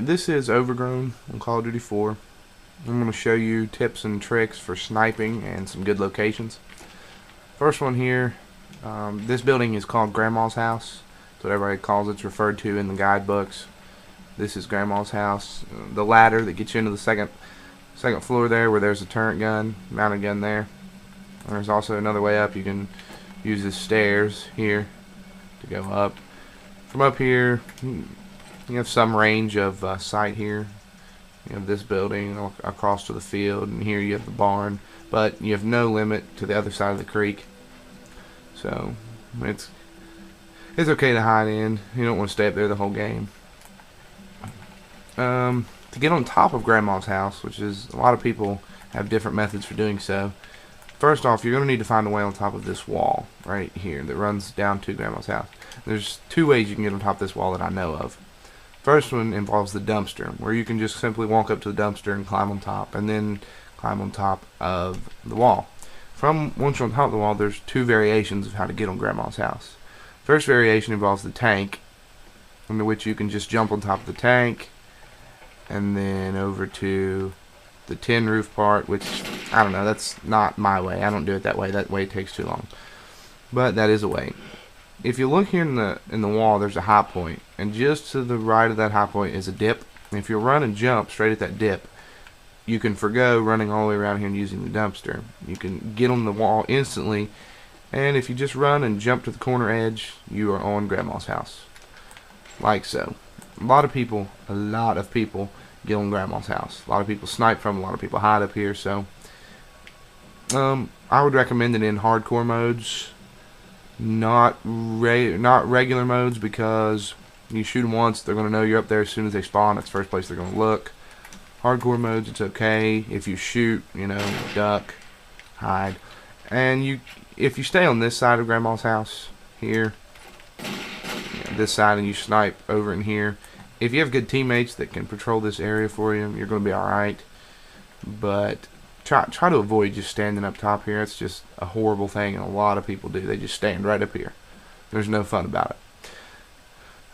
This is Overgrown on Call of Duty 4. I'm going to show you tips and tricks for sniping and some good locations. First one here, this building is called Grandma's house. That's what everybody calls it's referred to in the guidebooks. This is Grandma's house. The ladder that gets you into the second floor there, where there's a turret gun, mounted gun there. And there's also another way up. You can use the stairs here to go up. From up here, you have some range of sight here. You have this building across to the field, and here you have the barn, but you have no limit to the other side of the creek. So it's okay to hide in. You don't want to stay up there the whole game. To get on top of Grandma's house, which is a lot of people have different methods for doing so. First off, you're going to need to find a way on top of this wall right here that runs down to Grandma's house. There's two ways you can get on top of this wall that I know of. First one involves the dumpster, where you can just simply walk up to the dumpster and climb on top, and then climb on top of the wall. Once you're on top of the wall, there's two variations of how to get on Grandma's house. First variation involves the tank, under which you can just jump on top of the tank, and then over to the tin roof part, which, I don't know, that's not my way. I don't do it that way. That way takes too long. But that is a way. If you look here in the wall, there's a high point, and just to the right of that high point is a dip. And if you run and jump straight at that dip, you can forgo running all the way around here and using the dumpster. You can get on the wall instantly, and if you just run and jump to the corner edge, you are on Grandma's house, like so. A lot of people get on Grandma's house. A lot of people snipe from. A lot of people hide up here. So I would recommend it in hardcore modes. Not regular modes, because you shoot them once, they're going to know you're up there as soon as they spawn. That's the first place they're going to look. Hardcore modes, it's okay if you shoot, duck, hide. And if you stay on this side of Grandma's house here, this side, and you snipe over in here, if you have good teammates that can patrol this area for you, you're going to be alright. But try to avoid just standing up top here. It's just a horrible thing, and a lot of people do. They just stand right up here. There's no fun about it.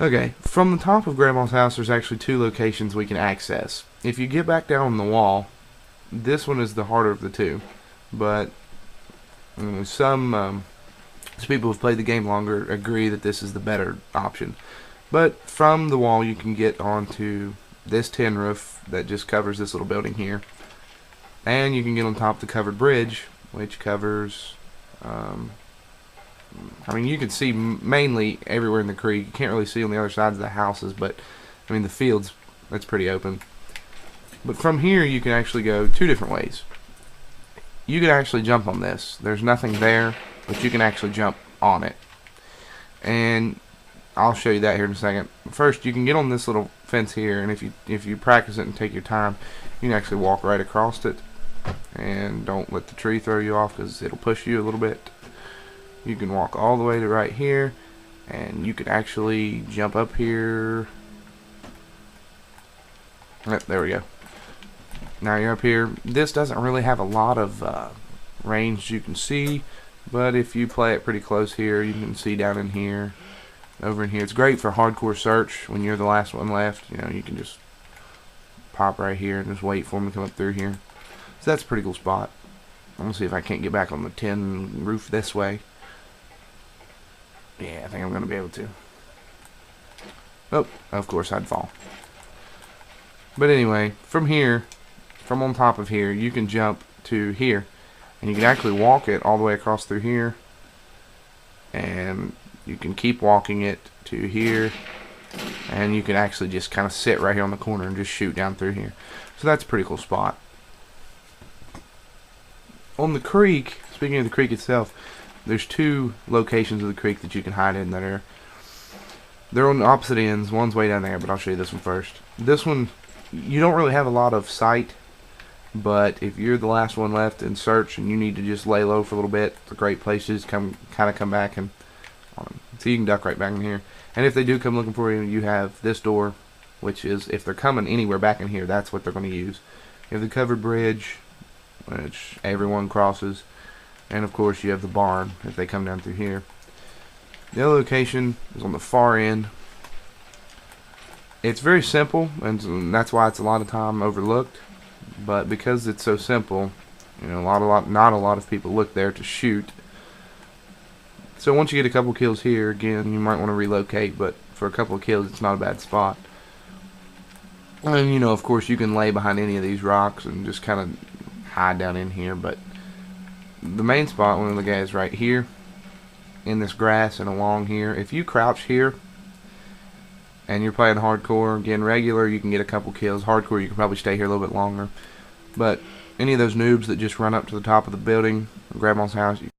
Okay, from the top of Grandma's house, there's actually two locations we can access. If you get back down on the wall, this one is the harder of the two. But some people who've played the game longer agree that this is the better option. But from the wall, you can get onto this tin roof that just covers this little building here. And you can get on top of the covered bridge, which covers, you can see mainly everywhere in the creek. You can't really see on the other sides of the houses, but, the fields, that's pretty open. But from here, you can actually go two different ways. You can actually jump on this. There's nothing there, but you can actually jump on it. And I'll show you that here in a second. First, you can get on this little fence here, and if you practice it and take your time, you can actually walk right across it. And don't let the tree throw you off, because it'll push you a little bit. You can walk all the way to right here, and you can actually jump up here. Yep, there we go. Now you're up here. This doesn't really have a lot of range you can see, but if you play it pretty close here, you can see down in here, over in here. It's great for hardcore search when you're the last one left. You can just pop right here and just wait for them to come up through here. So that's a pretty cool spot. I'm gonna see if I can't get back on the tin roof this way. Yeah, I think I'm gonna be able to. Oh, of course I'd fall. But anyway, from here, from on top of here, you can jump to here, and you can actually walk it all the way across through here, and you can keep walking it to here, and you can actually just kind of sit right here on the corner and just shoot down through here. So that's a pretty cool spot. On the creek, speaking of the creek itself, there's two locations of the creek that you can hide in they're on the opposite ends. One's way down there, but I'll show you this one first. This one, you don't really have a lot of sight, but if you're the last one left in search and you need to just lay low for a little bit, it's a great place to just come back and so you can duck right back in here. And if they do come looking for you, you have this door, which is, if they're coming anywhere back in here, that's what they're going to use. You have the covered bridge, which everyone crosses, and of course you have the barn if they come down through here. The other location is on the far end. It's very simple, and that's why it's a lot of time overlooked. But because it's so simple, you know, not a lot of people look there to shoot. So once you get a couple kills here, again, you might want to relocate, but for a couple of kills, it's not a bad spot. And, you know, of course, you can lay behind any of these rocks and just kind of hide down in here, but the main spot, one of the guys right here, in this grass and along here, if you crouch here, and you're playing hardcore, again, regular, you can get a couple kills. Hardcore, you can probably stay here a little bit longer. But any of those noobs that just run up to the top of the building, Grandma's house, you